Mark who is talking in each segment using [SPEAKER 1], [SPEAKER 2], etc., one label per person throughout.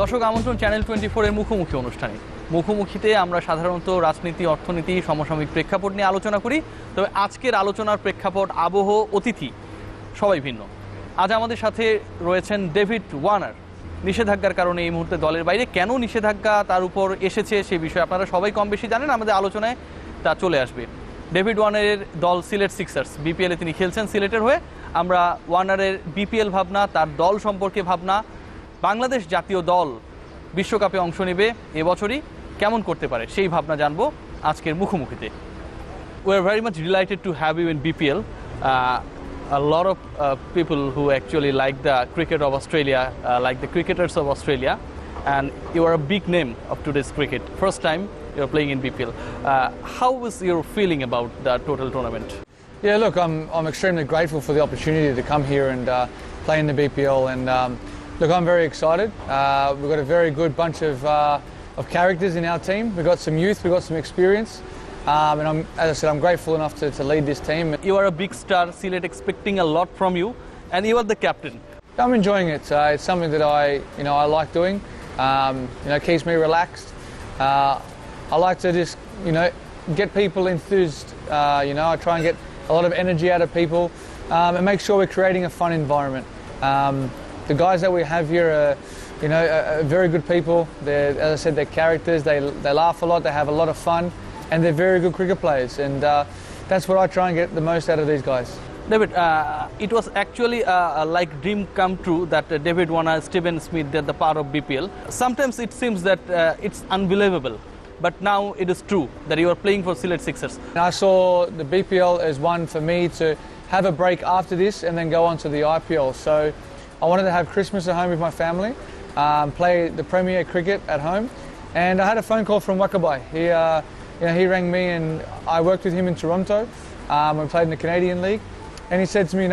[SPEAKER 1] দর্শক আমন্ত্রণ চ্যানেল 24 এর মুখোমুখি অনুষ্ঠানে। মুখোমুখিতে আমরা সাধারণত রাজনীতি, অর্থনীতি, সমসাময়িক প্রেক্ষাপট নিয়ে আলোচনা করি। তবে আজকের আলোচনার প্রেক্ষাপট, আবহ, অতিথি সবাই ভিন্ন। আজ আমাদের সাথে রয়েছেন ডেভিড ওয়ার্নার। নিষেধাজ্ঞার কারণে এই মুহূর্তে দলের বাইরে। কেন নিষেধাজ্ঞা তার উপর এসেছে সে বিষয়ে আপনারা সবাই কম বেশি জানেন, আমাদের আলোচনায় তা চলে আসবে। ডেভিড ওয়ার্নারের দল সিলেট সিক্সার্স, বিপিএলে তিনি খেলছেন সিলেটের হয়ে। আমরা ওয়ার্নারের বিপিএল ভাবনা, তার দল সম্পর্কে ভাবনা, বাংলাদেশ জাতীয় দল বিশ্বকাপে অংশ নেবে এবছরই, কেমন করতে পারে সেই ভাবনা জানবো আজকের মুখোমুখিতে। We are very much delighted to have you in BPL. A lot of people who actually like the cricket of Australia, like the cricketers of Australia, and you are a big name of today's cricket. First time you're playing in BPL. How is your feeling about the total tournament?
[SPEAKER 2] Yeah, look, I'm extremely grateful for the opportunity to come here and play in the BPL, and look, I'm very excited. We've got a very good bunch of characters in our team. We've got some youth, we've got some experience, and as I said, I'm grateful enough to lead this team.
[SPEAKER 1] You are a big star, Silet expecting a lot from you, and you are the captain.
[SPEAKER 2] I'm enjoying it. It's something that I like doing. Keeps me relaxed. I like to just get people enthused. I try and get a lot of energy out of people, and make sure we're creating a fun environment. The guys that we have here are, are very good people. As I said, they're characters. They laugh a lot. They have a lot of fun, and they're very good cricket players. And that's what I try and get the most out of these guys.
[SPEAKER 1] David, it was actually like dream come true that David Warner, Stephen Smith, they're the part of BPL. Sometimes it seems that it's unbelievable, but now it is true that you are playing for Silet Sixers.
[SPEAKER 2] I saw the BPL as one for me to have a break after this and then go on to the IPL. So I wanted to have Christmas at home with my family, play the Premier cricket at home, and I had a phone call from Wakabai. He rang me, and I worked with him in Toronto. We played in the Canadian League, and he said to me,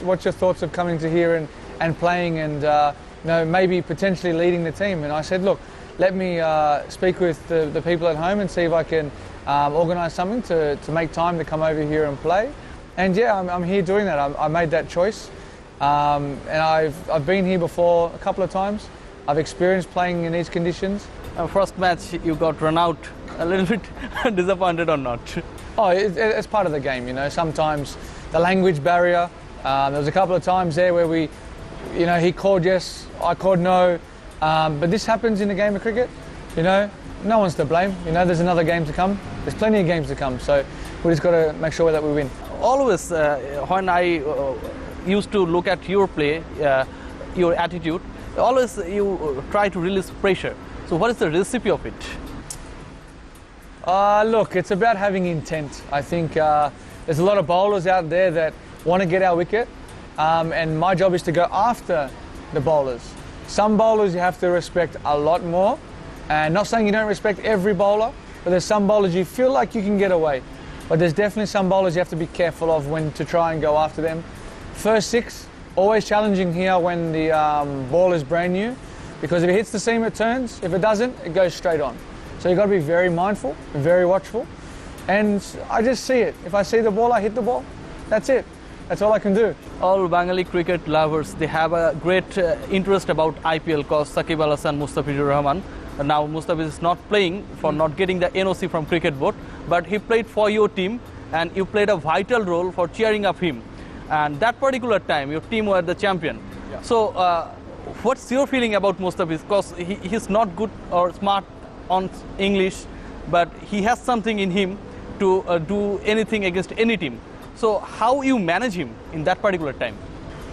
[SPEAKER 2] what's your thoughts of coming to here and playing and maybe potentially leading the team? And I said, look, let me speak with the people at home and see if I can organise something to make time to come over here and play. And yeah, I'm here doing that. I made that choice. And I've been here before a couple of times. I've experienced playing in these conditions.
[SPEAKER 1] First match you got run out, a little bit disappointed or not?
[SPEAKER 2] Oh, it's part of the game, Sometimes the language barrier. There was a couple of times there where he called yes, I called no. But this happens in the game of cricket, No one's to blame. There's another game to come. There's plenty of games to come. So we just got to make sure that we win.
[SPEAKER 1] Always, when I used to look at your play, your attitude, always you try to release pressure. So what is the recipe of it?
[SPEAKER 2] Look, it's about having intent. I think there's a lot of bowlers out there that want to get our wicket, and my job is to go after the bowlers. Some bowlers you have to respect a lot more, and not saying you don't respect every bowler, but there's some bowlers you feel like you can get away. But there's definitely some bowlers you have to be careful of when to try and go after them. First six, always challenging here when the ball is brand new, because if it hits the seam it turns, if it doesn't it goes straight on. So you've got to be very mindful, very watchful, and I just see it. If I see the ball, I hit the ball. That's it. That's all I can do.
[SPEAKER 1] All Bengali cricket lovers, they have a great interest about IPL because Sakib Al Hasan, Mustafizur Rahman. Now Mustafiz is not playing for not getting the NOC from cricket board, but he played for your team and you played a vital role for cheering up him. And that particular time, your team were the champion. Yeah. So what's your feeling about Mustafiz? Because he's not good or smart on English, but he has something in him to do anything against any team. So how you manage him in that particular time?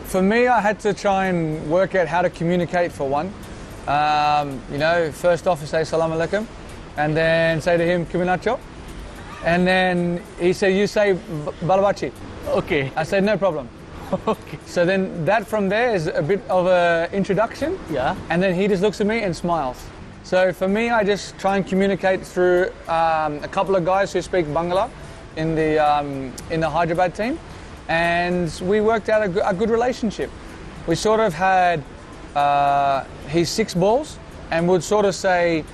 [SPEAKER 2] For me, I had to try and work out how to communicate for one. First off, say salam alaikum, and then say to him kuminacho, and then he said, you say balabachi.
[SPEAKER 1] Okay.
[SPEAKER 2] I said no problem.
[SPEAKER 1] Okay.
[SPEAKER 2] So then that from there is a bit of an introduction.
[SPEAKER 1] Yeah.
[SPEAKER 2] And then he just looks at me and smiles. So for me, I just try and communicate through a couple of guys who speak Bangla in the Hyderabad team, and we worked out a good relationship. We sort of had his 6 balls, and would sort of say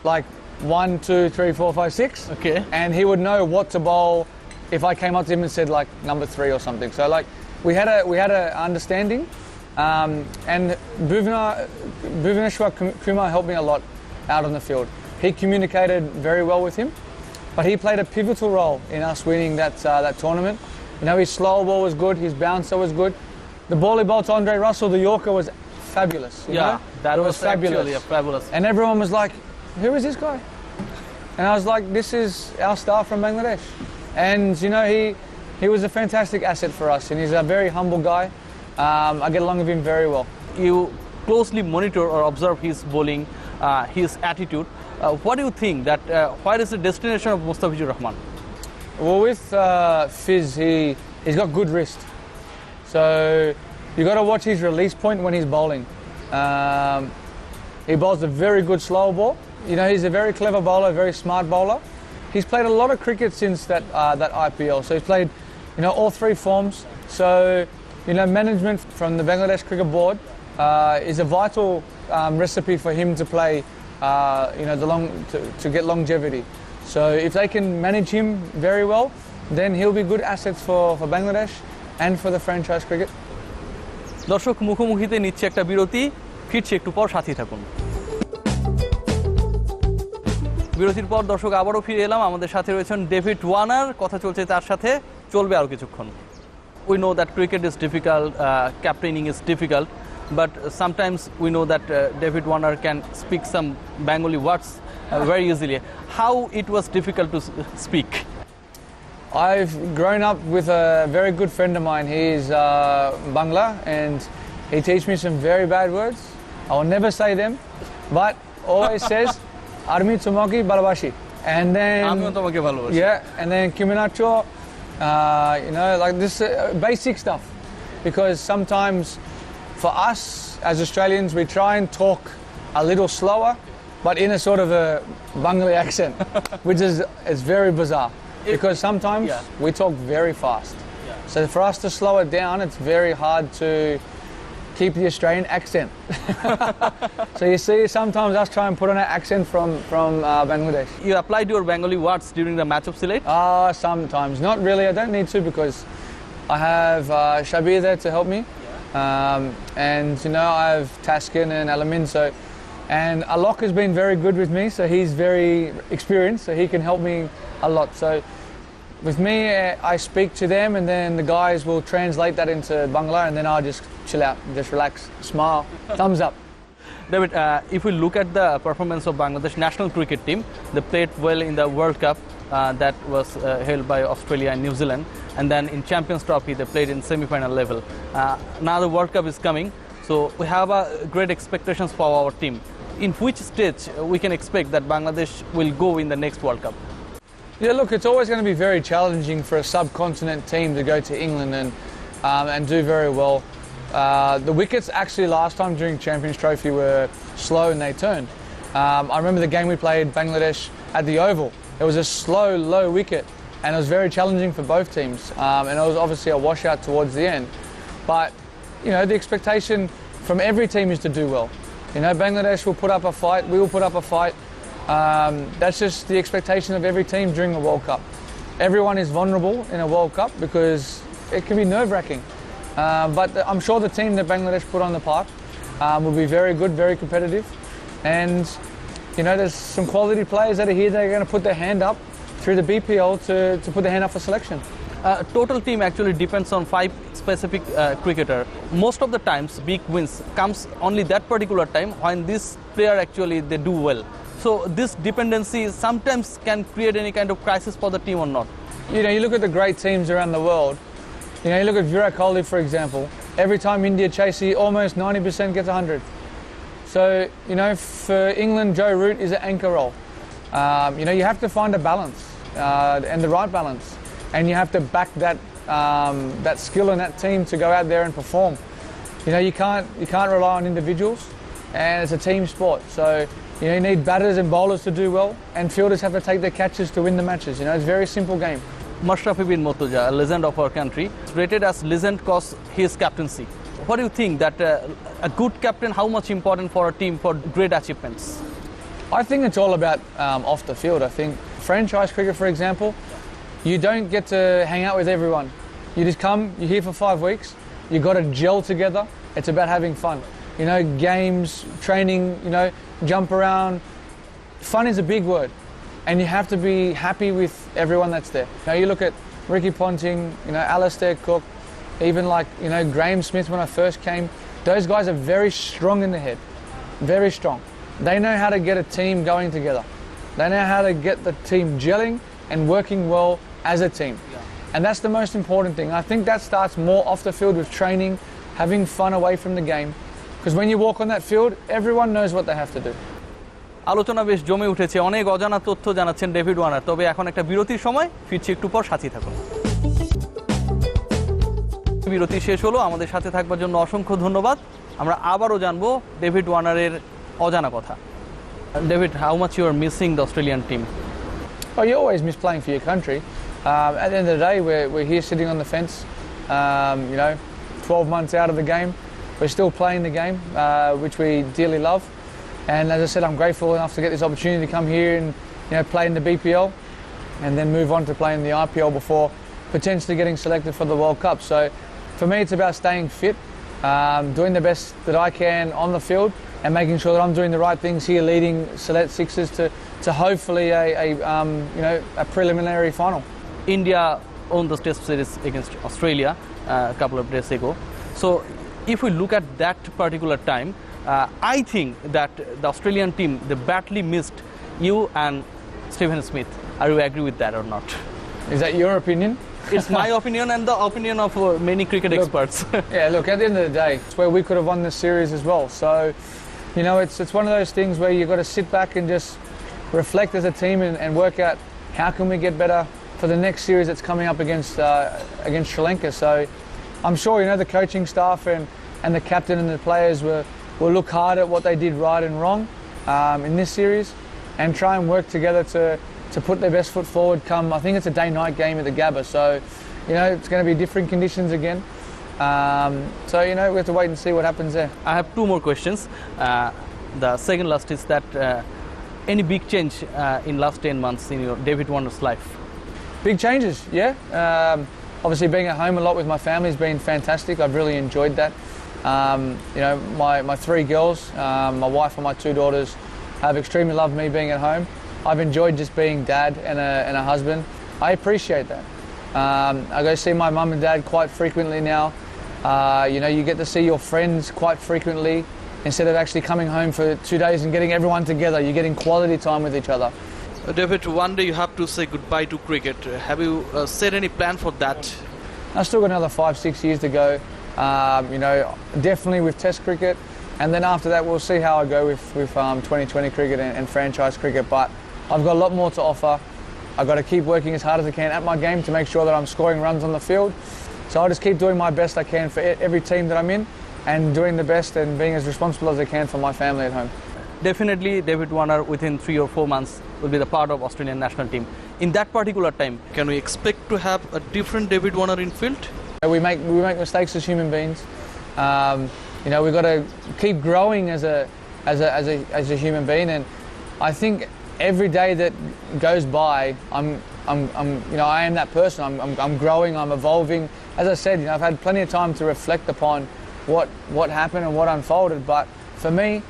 [SPEAKER 2] like 1, 2, 3, 4, 5, 6.
[SPEAKER 1] Okay.
[SPEAKER 2] And he would know what to bowl if I came up to him and said like number 3 or something. So like we had a understanding, And Bhuvaneshwar Kumar helped me a lot out on the field. He communicated very well with him, but he played a pivotal role in us winning that tournament. You know, his slow ball was good, his bouncer was good. The bally ball to Andre Russell, the Yorker, was fabulous. You know?
[SPEAKER 1] That
[SPEAKER 2] It
[SPEAKER 1] was
[SPEAKER 2] fabulous.
[SPEAKER 1] actually fabulous.
[SPEAKER 2] And everyone was like, who is this guy? And I was like, this is our star from Bangladesh. And you know, he was a fantastic asset for us, and he's a very humble guy. I get along with him very well.
[SPEAKER 1] You closely monitor or observe his bowling, his attitude. What do you think that where is the destination of Mustafizur Rahman?
[SPEAKER 2] Well, with Fizz, he's got good wrist. So you got to watch his release point when he's bowling. He bowls a very good slow ball. You know, he's a very clever bowler, very smart bowler. He's played a lot of cricket since that IPL. So he's played, you know, all three forms. So, you know, management from the Bangladesh Cricket Board is a vital recipe for him to play, you know, to get longevity. So if they can manage him very well, then he'll be good assets for Bangladesh and for the franchise cricket.
[SPEAKER 1] দর্শক মুখোমুখিতে নিচ্ছে একটা বিরতি, ফিরছে একটু পর, সাথেই থাকুন। বিরতির পর দর্শক আবারও ফিরে এলাম, আমাদের সাথে রয়েছেন ডেভিড ওয়ার্নার, কথা চলছে তার সাথে, চলবে আরও কিছুক্ষণ। We know that cricket is difficult, captaining is difficult, but sometimes we know that David Warner can speak some Bengali words very easily. How it was difficult to speak?
[SPEAKER 2] I've grown up with a very good friend of mine. He's Bangla, and he teaches me some very bad words. I will never say them, but always says Armi Tumaki Balabashi. And then yeah, and then Kiminacho, you know, like this basic stuff. Because sometimes for us as Australians, we try and talk a little slower, but in a sort of a Bengali accent, which is very bizarre. Because sometimes we talk very fast. So for us to slow it down, it's very hard to keep the Australian accent. So you see, sometimes us try and put on an accent from Bangladesh.
[SPEAKER 1] You applied your Bengali words during the match of Sylhet?
[SPEAKER 2] Sometimes. Not really. I don't need to, because I have Shabir there to help me. And, you know, I have Taskin and Alamin. And Alok has been very good with me, so he's very experienced, so he can help me a lot. So with me, I speak to them, and then the guys will translate that into Bangla, and then I'll just chill out, just relax, smile, thumbs up.
[SPEAKER 1] David, if we look at the performance of Bangladesh national cricket team, they played well in the World Cup that was held by Australia and New Zealand, and then in Champions Trophy they played in semi-final level. Now the World Cup is coming, so we have great expectations for our team. In which stage we can expect that Bangladesh will go in the next World Cup?
[SPEAKER 2] Yeah, look, it's always going to be very challenging for a subcontinent team to go to England and do very well. The wickets actually last time during Champions Trophy were slow and they turned. I remember the game we played Bangladesh at the Oval. It was a slow, low wicket, and it was very challenging for both teams. And it was obviously a washout towards the end. But, you know, the expectation from every team is to do well. You know, Bangladesh will put up a fight, we will put up a fight. That's just the expectation of every team during a World Cup. Everyone is vulnerable in a World Cup because it can be nerve-wracking. But I'm sure the team that Bangladesh put on the park will be very good, very competitive. And, you know, there's some quality players that are here that are going to put their hand up through the BPL to put their hand up for selection.
[SPEAKER 1] Total team actually depends on 5 specific cricketer. Most of the times big wins comes only that particular time when this player actually they do well. So this dependency sometimes can create any kind of crisis for the team or not.
[SPEAKER 2] You know, you look at the great teams around the world. You know, you look at Virat Kohli, for example. Every time India chase, he almost 90% gets 100. So, you know, for England, Joe Root is an anchor role. You know, you have to find a balance and the right balance. And you have to back that skill in that team to go out there and perform. You know, you can't rely on individuals, and it's a team sport. So, you know, you need batters and bowlers to do well, and fielders have to take their catches to win the matches. You know, it's a very simple game.
[SPEAKER 1] Mashrafi bin Mortaja, a legend of our country, rated as legend cause his captaincy. What do you think that a good captain, how much important for a team for great achievements?
[SPEAKER 2] I think it's all about off the field. I think franchise cricket, for example, you don't get to hang out with everyone. You just come, you're here for 5 weeks, you've got to gel together, It's about having fun. You know, games, training, you know, jump around. Fun is a big word, and you have to be happy with everyone that's there. Now you look at Ricky Ponting, you know, Alistair Cook, even like, you know, Graham Smith when I first came. Those guys are very strong in the head, very strong. They know how to get a team going together. They know how to get the team gelling and working well as a team. Yeah. And that's the most important thing. I think that starts more off the field with training, having fun away from the game. Because when you walk on that field, everyone knows what they have to do.
[SPEAKER 1] আলোচনা বেশ জমে উঠেছে, অনেক অজানা তথ্য জানাচ্ছেন David Warner. তবে এখন একটা বিরতির সময়, ফিরছি একটু পর, সাথে থাকুন। বিরতি শেষ হলো, আমাদের সাথে থাকবার জন্য অসংখ্য ধন্যবাদ। আমরা আবারও জানবো ডেভিড ওয়ার্নারের অজানা কথা। David, how much you are missing the Australian team?
[SPEAKER 2] Oh, you always miss playing for your country. At the end of the day, we're here sitting on the fence. You know, 12 months out of the game, we're still playing the game, which we dearly love. And as I said, I'm grateful enough to get this opportunity to come here and, you know, play in the BPL, and then move on to play in the IPL before potentially getting selected for the World Cup. So, for me, it's about staying fit, doing the best that I can on the field, and making sure that I'm doing the right things here, leading Select Sixers to hopefully you know, a preliminary final.
[SPEAKER 1] India won the Test series against Australia a couple of days ago. So if we look at that particular time, I think that the Australian team, they badly missed you and Stephen Smith. Are you agree with that or not?
[SPEAKER 2] Is that your opinion?
[SPEAKER 1] It's my opinion and the opinion of many cricket experts.
[SPEAKER 2] Yeah, look, at the end of the day, it's where we could have won this series as well. So, you know, it's one of those things where you've got to sit back and just reflect as a team and work out how can we get better for the next series that's coming up against Sri Lanka. So I'm sure, you know, the coaching staff and the captain and the players will look hard at what they did right and wrong in this series and try and work together to put their best foot forward come, I think it's a day-night game at the Gabba. So, you know, it's going to be different conditions again. So, you know, we have to wait and see what happens there.
[SPEAKER 1] I have two more questions. The second last is that any big change in last 10 months in your David Warner's life?
[SPEAKER 2] Big changes, yeah. Obviously being at home a lot with my family has been fantastic. I've really enjoyed that. You know, my three girls, my wife and my two daughters have extremely loved me being at home. I've enjoyed just being dad and a husband. I appreciate that. I go see my mum and dad quite frequently now. You know, you get to see your friends quite frequently instead of actually coming home for 2 days and getting everyone together. You're getting quality time with each other.
[SPEAKER 1] David, one day you have to say goodbye to cricket. Have you set any plan for that?
[SPEAKER 2] I've still got another 5-6 years to go. You know, definitely with Test cricket, and then after that we'll see how I go with 2020 cricket and franchise cricket. But I've got a lot more to offer. I've got to keep working as hard as I can at my game to make sure that I'm scoring runs on the field. So I'll just keep doing my best I can for every team that I'm in, and doing the best and being as responsible as I can for my family at home.
[SPEAKER 1] Definitely David Warner within 3 or 4 months will be the part of Australian national team. In that particular time, can we expect to have a different David Warner in field?
[SPEAKER 2] We make mistakes as human beings. You know, we've got to keep growing as a human being, and I think every day that goes by, you know, I am that person. I'm growing. I'm evolving. As I said, you know, I've had plenty of time to reflect upon what happened and what unfolded. But for me,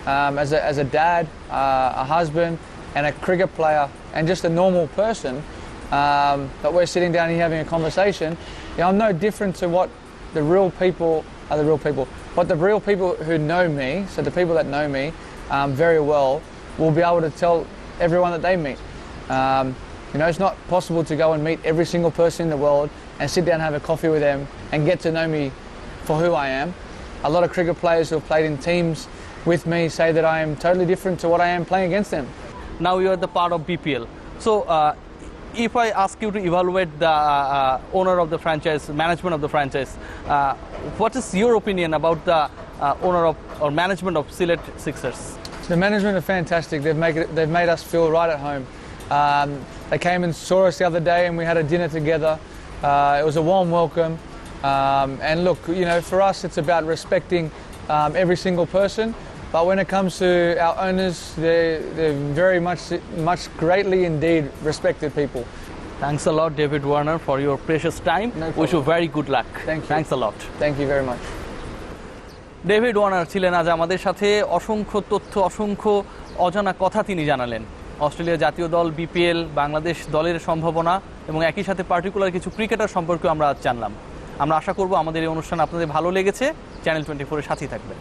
[SPEAKER 2] as a dad, a husband, and a cricket player, and just a normal person, that we're sitting down here having a conversation, you know, I'm no different to what the real people are. The real people, what the real people who know me, so the people that know me very well, will be able to tell everyone that they meet. You know, it's not possible to go and meet every single person in the world and sit down and have a coffee with them and get to know me for who I am. A lot of cricket players who have played in teams with me say that I am totally different to what I am playing against them.
[SPEAKER 1] Now you are the part of BPL. So if I ask you to evaluate the owner of the franchise, management of the franchise, what is your opinion about the owner of or management of Select Sixers?
[SPEAKER 2] The management are fantastic. They've made us feel right at home. They came and saw us the other day and we had a dinner together. It was a warm welcome. And look, you know, for us it's about respecting every single person. But when it comes to our owners, they're very much greatly indeed respected people.
[SPEAKER 1] Thanks a lot, David Warner, for your precious time.
[SPEAKER 2] No problem.
[SPEAKER 1] Wish you very good luck.
[SPEAKER 2] Thank you.
[SPEAKER 1] Thanks a lot.
[SPEAKER 2] Thank you very much.
[SPEAKER 1] David Warner ছিলেন আজ আমাদের সাথে। অসংখ্য তথ্য, অসংখ্য অজানা কথা তিনি জানালেন। অস্ট্রেলিয়া জাতীয় দল, বিপিএল, বাংলাদেশ দলের সম্ভাবনা এবং একই সাথে পার্টিকুলার কিছু ক্রিকেটার সম্পর্কে আমরা আজ জানলাম। আমরা আশা করব আমাদের এই অনুষ্ঠান আপনাদের ভালো লেগেছে। চ্যানেল 24-এর সাথেই থাকবেন।